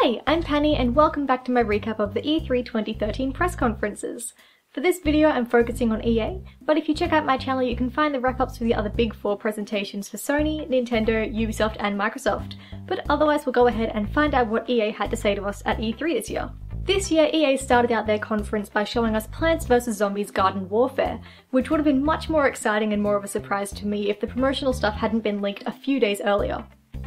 Hi, I'm Penny and welcome back to my recap of the E3 2013 press conferences. For this video I'm focusing on EA, but if you check out my channel you can find the wrap-ups for the other big four presentations for Sony, Nintendo, Ubisoft and Microsoft. But otherwise we'll go ahead and find out what EA had to say to us at E3 this year. This year EA started out their conference by showing us Plants vs Zombies Garden Warfare, which would have been much more exciting and more of a surprise to me if the promotional stuff hadn't been leaked a few days earlier.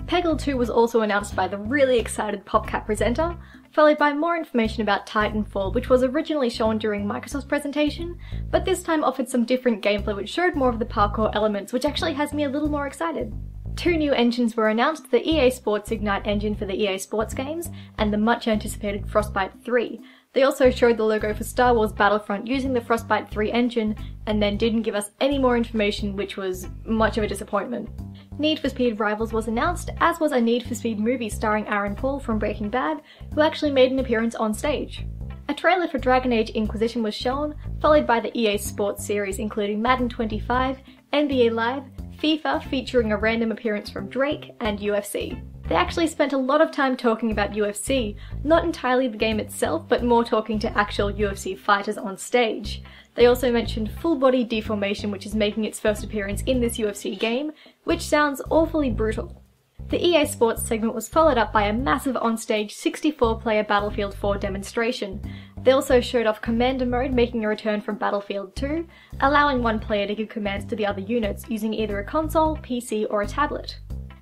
Peggle 2 was also announced by the really excited PopCap presenter, followed by more information about Titanfall, which was originally shown during Microsoft's presentation, but this time offered some different gameplay which showed more of the parkour elements, which actually has me a little more excited. Two new engines were announced, the EA Sports Ignite engine for the EA Sports games, and the much anticipated Frostbite 3. They also showed the logo for Star Wars Battlefront using the Frostbite 3 engine, and then didn't give us any more information, which was much of a disappointment. Need for Speed Rivals was announced, as was a Need for Speed movie starring Aaron Paul from Breaking Bad, who actually made an appearance on stage. A trailer for Dragon Age Inquisition was shown, followed by the EA Sports series including Madden 25, NBA Live, FIFA featuring a random appearance from Drake, and UFC. They actually spent a lot of time talking about UFC, not entirely the game itself, but more talking to actual UFC fighters on stage. They also mentioned full body deformation, which is making its first appearance in this UFC game, which sounds awfully brutal. The EA Sports segment was followed up by a massive on-stage 64-player Battlefield 4 demonstration. They also showed off Commander Mode making a return from Battlefield 2, allowing one player to give commands to the other units using either a console, PC or a tablet.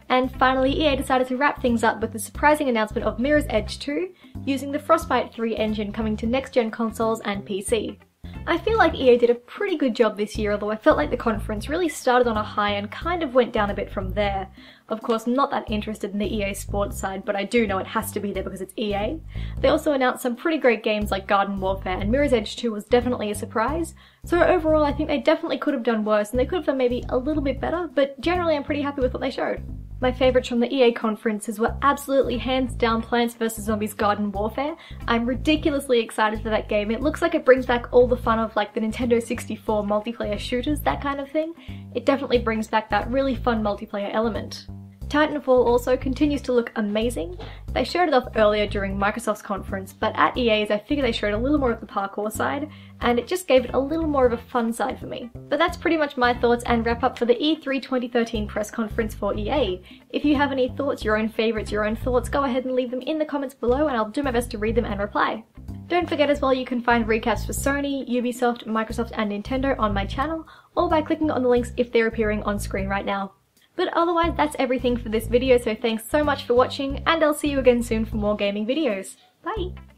And finally, EA decided to wrap things up with the surprising announcement of Mirror's Edge 2, using the Frostbite 3 engine coming to next-gen consoles and PC. I feel like EA did a pretty good job this year, although I felt like the conference really started on a high and kind of went down a bit from there. Of course, I'm not that interested in the EA Sports side, but I do know it has to be there because it's EA. They also announced some pretty great games like Garden Warfare, and Mirror's Edge 2 was definitely a surprise. So overall, I think they definitely could have done worse, and they could have done maybe a little bit better, but generally I'm pretty happy with what they showed. My favourites from the EA conferences were absolutely hands down Plants vs Zombies Garden Warfare. I'm ridiculously excited for that game. It looks like it brings back all the fun of like the Nintendo 64 multiplayer shooters, that kind of thing. It definitely brings back that really fun multiplayer element. Titanfall also continues to look amazing. They showed it off earlier during Microsoft's conference, but at EA's I figure they showed a little more of the parkour side, and it just gave it a little more of a fun side for me. But that's pretty much my thoughts and wrap up for the E3 2013 press conference for EA. If you have any thoughts, your own favourites, your own thoughts, go ahead and leave them in the comments below and I'll do my best to read them and reply. Don't forget as well you can find recaps for Sony, Ubisoft, Microsoft and Nintendo on my channel, or by clicking on the links if they're appearing on screen right now. But otherwise that's everything for this video, so thanks so much for watching and I'll see you again soon for more gaming videos. Bye!